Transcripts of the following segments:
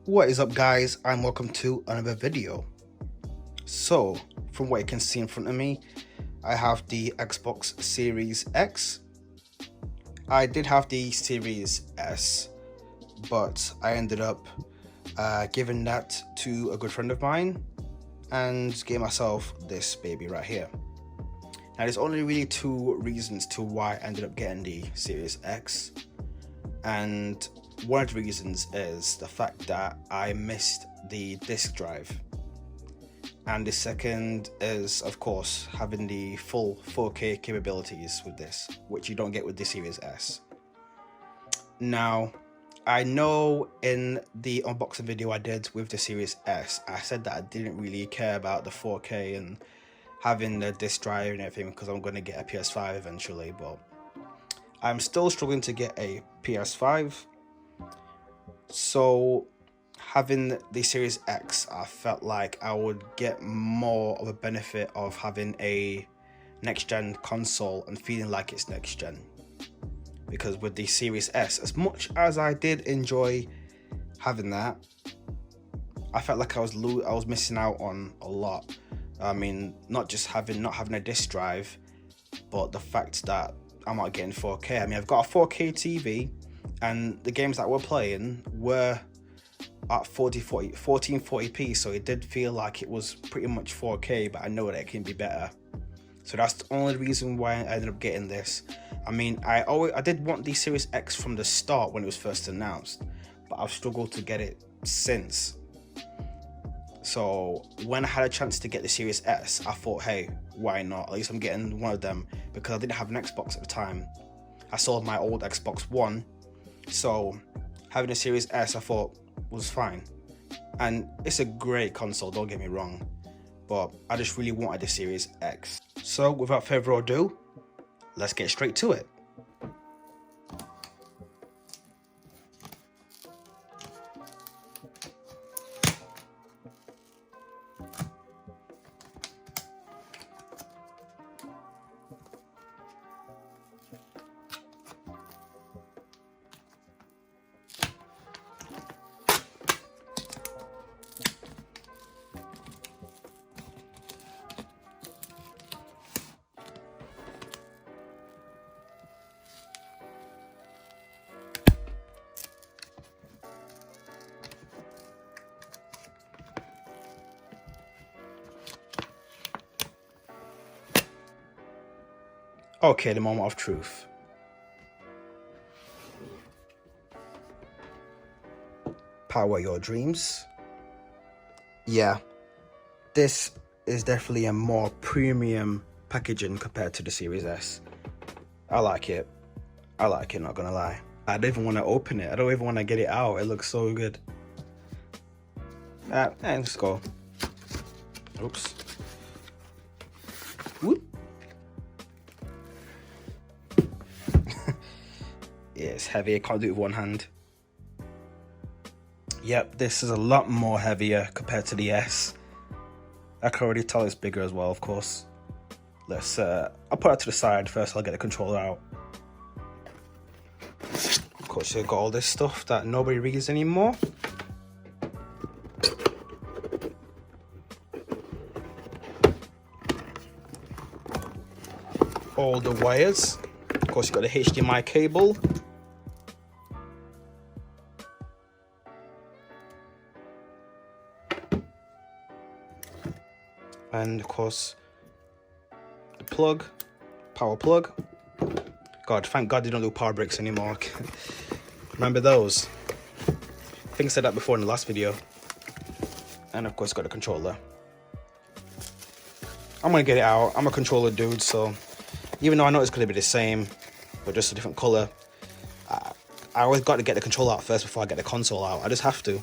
What is up, guys, and welcome to another video. So from what you can see in front of me, I have the Xbox Series X. I did have the Series S, but I ended up giving that to a good friend of mine and gave myself this baby right here. Now there's only really two reasons to why I ended up getting the Series X, and one of the reasons is the fact that I missed the disk drive, and the second is, of course, having the full 4K capabilities with this, which you don't get with the Series S. Now, I know in the unboxing video I did with the Series S, I said that I didn't really care about the 4K and having the disk drive and everything because I'm going to get a PS5 eventually, but I'm still struggling to get a PS5. So having the Series X, I felt like I would get more of a benefit of having a next gen console and feeling like it's next gen. Because with the Series S, as much as I did enjoy having that, I felt like I was missing out on a lot. I mean, not having a disk drive, but the fact that I'm not getting 4K. I mean, I've got a 4K TV, and the games that we're playing were at 1440p, so it did feel like it was pretty much 4K, but I know that it can be better. So that's the only reason why I ended up getting this. I mean, I did want the Series X from the start when it was first announced, but I've struggled to get it since. So when I had a chance to get the Series S, I thought, hey, why not? At least I'm getting one of them, because I didn't have an Xbox at the time. I sold my old Xbox One, so having a Series S I thought was fine. And it's a great console, don't get me wrong, but I just really wanted the Series X. So without further ado, let's get straight to it. Okay, the moment of truth. Power your dreams. Yeah, this is definitely a more premium packaging compared to the Series S. I like it, not gonna lie. I don't even want to open it. I don't even want to get it out. It looks so good. And let's go. Oops. Whoop. Yeah, it's heavy. I can't do it with one hand. Yep, this is a lot more heavier compared to the S. I can already tell it's bigger as well, of course. I'll put that to the side first. I'll get the controller out. Of course, you've got all this stuff that nobody reads anymore. All the wires. Of course, you've got the HDMI cable. And of course, the plug, power plug. God, thank God they don't do power bricks anymore. Remember those? I think I said that before in the last video. And of course, got the controller. I'm gonna get it out. I'm a controller dude, so even though I know it's gonna be the same, but just a different color, I always got to get the controller out first before I get the console out. I just have to.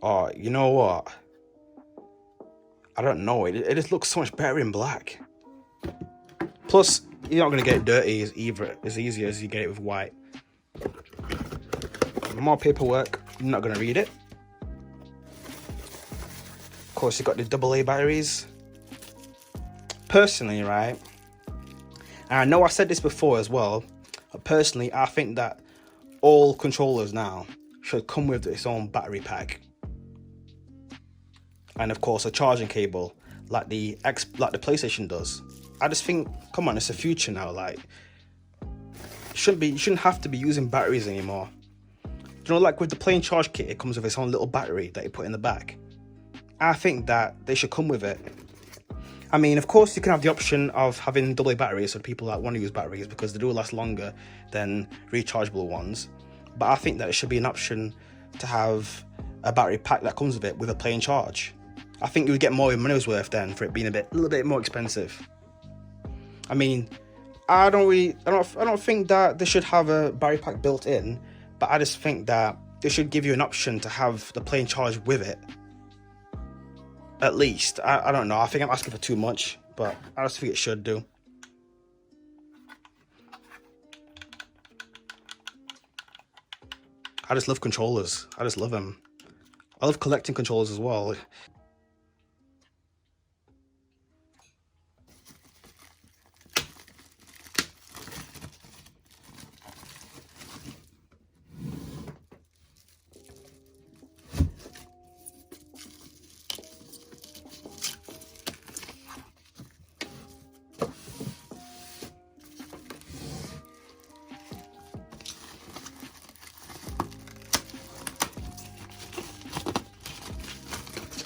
Oh, you know what? I don't know. It just looks so much better in black. Plus, you're not going to get it dirty as easy as you get it with white. More paperwork, you're not going to read it. Of course, you've got the AA batteries. Personally, right, and I know I said this before as well, but personally, I think that all controllers now should come with its own battery pack. And of course, a charging cable, like the PlayStation does. I just think, come on, it's the future now. Like, you shouldn't have to be using batteries anymore. You know, like with the plain charge kit, it comes with its own little battery that you put in the back. I think that they should come with it. I mean, of course, you can have the option of having AA batteries for people that want to use batteries because they do last longer than rechargeable ones. But I think that it should be an option to have a battery pack that comes with it with a plain charge. I think you would get more of your money's worth then for it being a little bit more expensive. I mean, I don't think that they should have a battery pack built in, but I just think that they should give you an option to have the plain charge with it. At least. I don't know. I think I'm asking for too much, but I just think it should do. I just love controllers. I just love them. I love collecting controllers as well.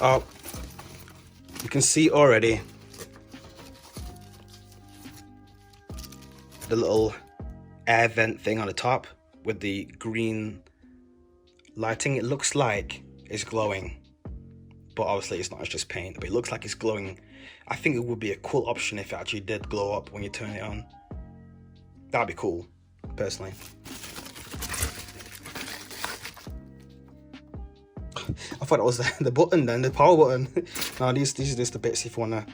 Oh, you can see already the little air vent thing on the top with the green lighting. It looks like it's glowing, but obviously it's not, it's just paint, but it looks like it's glowing. I think it would be a cool option if it actually did glow up when you turn it on. That'd be cool, personally. I thought it was the button then, the power button. No, these are just the bits if you want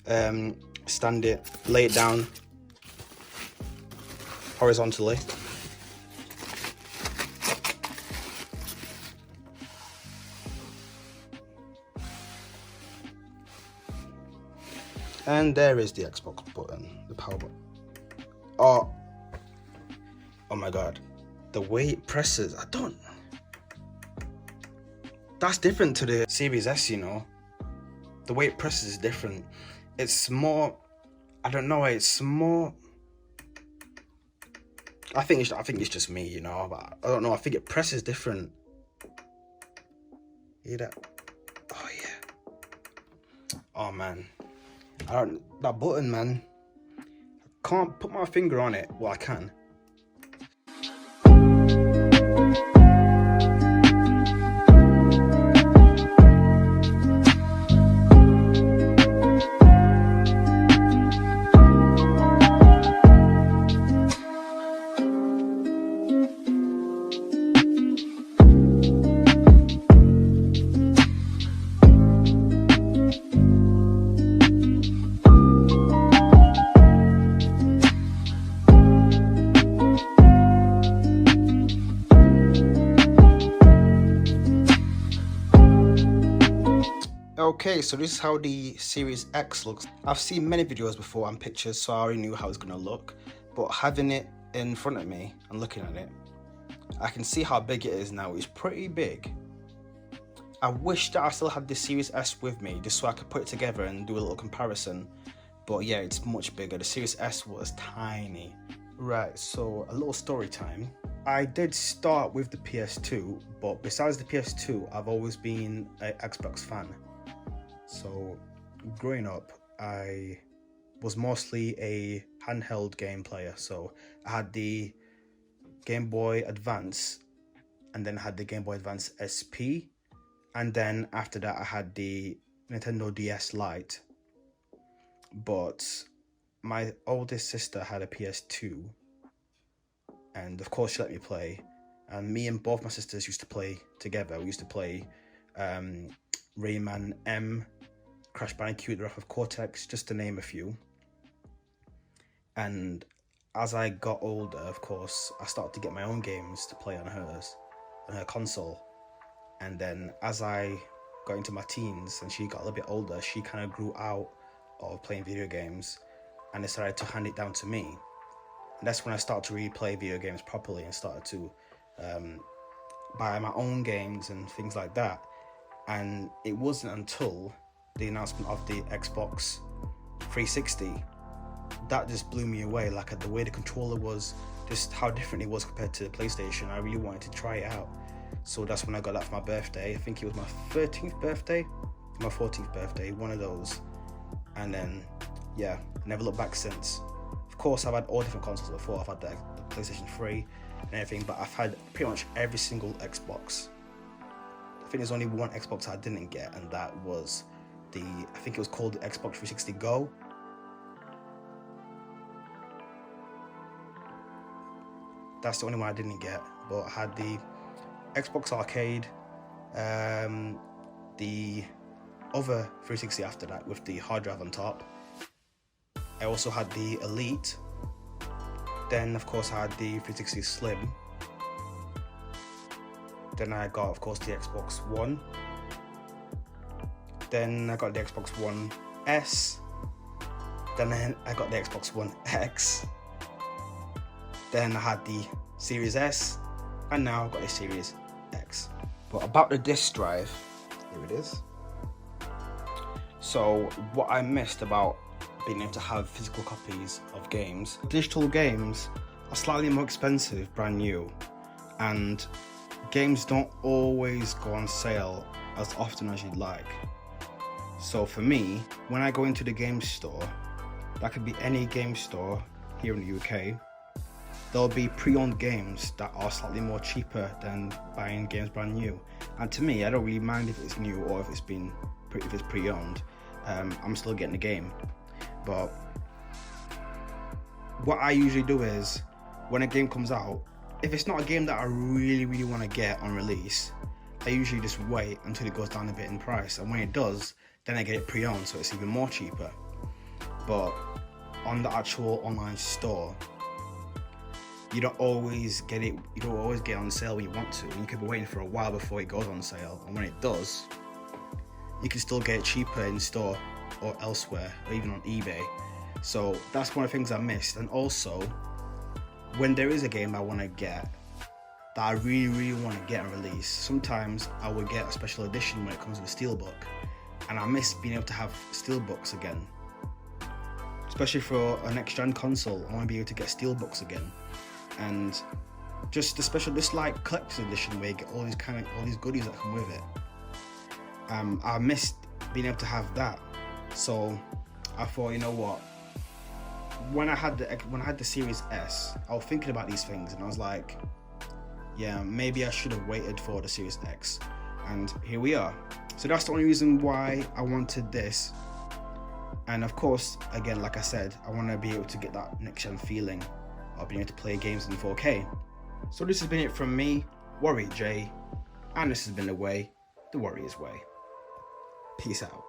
to stand it, lay it down horizontally. And there is the Xbox button, the power button. Oh my god, the way it presses, that's different to the Series S, you know. The way it presses is different. It's more, I don't know, it's more, I think it's just me, you know, but I don't know, I think it presses different. Hear that? Oh yeah. Oh man. That button, man. I can't put my finger on it. Well, I can. Okay, so this is how the Series X looks. I've seen many videos before and pictures, so I already knew how it's gonna look. But having it in front of me and looking at it, I can see how big it is now. It's pretty big. I wish that I still had the Series S with me, just so I could put it together and do a little comparison. But yeah, it's much bigger. The Series S was tiny. Right, so a little story time. I did start with the PS2, but besides the PS2, I've always been an Xbox fan. So growing up, I was mostly a handheld game player. So I had the Game Boy Advance, and then I had the Game Boy Advance SP, and then after that I had the Nintendo DS Lite. But my oldest sister had a PS2, and of course she let me play. And me and both my sisters used to play together. We used to play Rayman M, Crash Bandicoot, The Wrath of Cortex, just to name a few. And as I got older, of course, I started to get my own games to play on her console. And then as I got into my teens and she got a little bit older, she kind of grew out of playing video games and decided to hand it down to me. And that's when I started to really play video games properly and started to buy my own games and things like that. And it wasn't until the announcement of the Xbox 360 that just blew me away. Like the way the controller was, just how different it was compared to the PlayStation. I really wanted to try it out. So that's when I got that for my birthday. I think it was my 13th birthday, my 14th birthday, one of those. And then, yeah, never looked back since. Of course, I've had all different consoles before. I've had the PlayStation 3 and everything, but I've had pretty much every single Xbox. I think there's only one Xbox I didn't get, and that was I think it was called the Xbox 360 Go. That's the only one I didn't get, but I had the Xbox Arcade, the other 360 after that with the hard drive on top. I also had the Elite. Then of course I had the 360 Slim. Then I got, of course, the Xbox One. Then I got the Xbox One S. Then I got the Xbox One X. Then I had the Series S, and now I've got the Series X. But about the disc drive, here it is. So what I missed about being able to have physical copies of games, digital games are slightly more expensive brand new, and games don't always go on sale as often as you'd like. So for me, when I go into the game store, that could be any game store here in the UK, there'll be pre-owned games that are slightly more cheaper than buying games brand new. And to me, I don't really mind if it's new or if it's pre-owned. I'm still getting the game. But what I usually do is, when a game comes out, if it's not a game that I really want to get on release, I usually just wait until it goes down a bit in price. And when it does, then I get it pre-owned, so it's even more cheaper. But on the actual online store, you don't always get it. You don't always get it on sale when you want to, and you could be waiting for a while before it goes on sale. And when it does, you can still get it cheaper in store or elsewhere, or even on eBay. So that's one of the things I missed. And also, when there is a game I want to get that I really want to get on release, sometimes I would get a special edition when it comes to the Steelbook, and I miss being able to have Steelbooks again. Especially for a next-gen console, I want to be able to get Steelbooks again. And just the special, this like collector's edition where you get all these goodies that come with it. I missed being able to have that. So I thought, you know what? When I had the Series S, I was thinking about these things, and I was like, yeah, maybe I should have waited for the Series X. And here we are. So that's the only reason why I wanted this. And of course, again, like I said, I want to be able to get that next-gen feeling of being able to play games in 4K. So this has been it from me, Warrior J, and this has been the Warrior's Way. Peace out.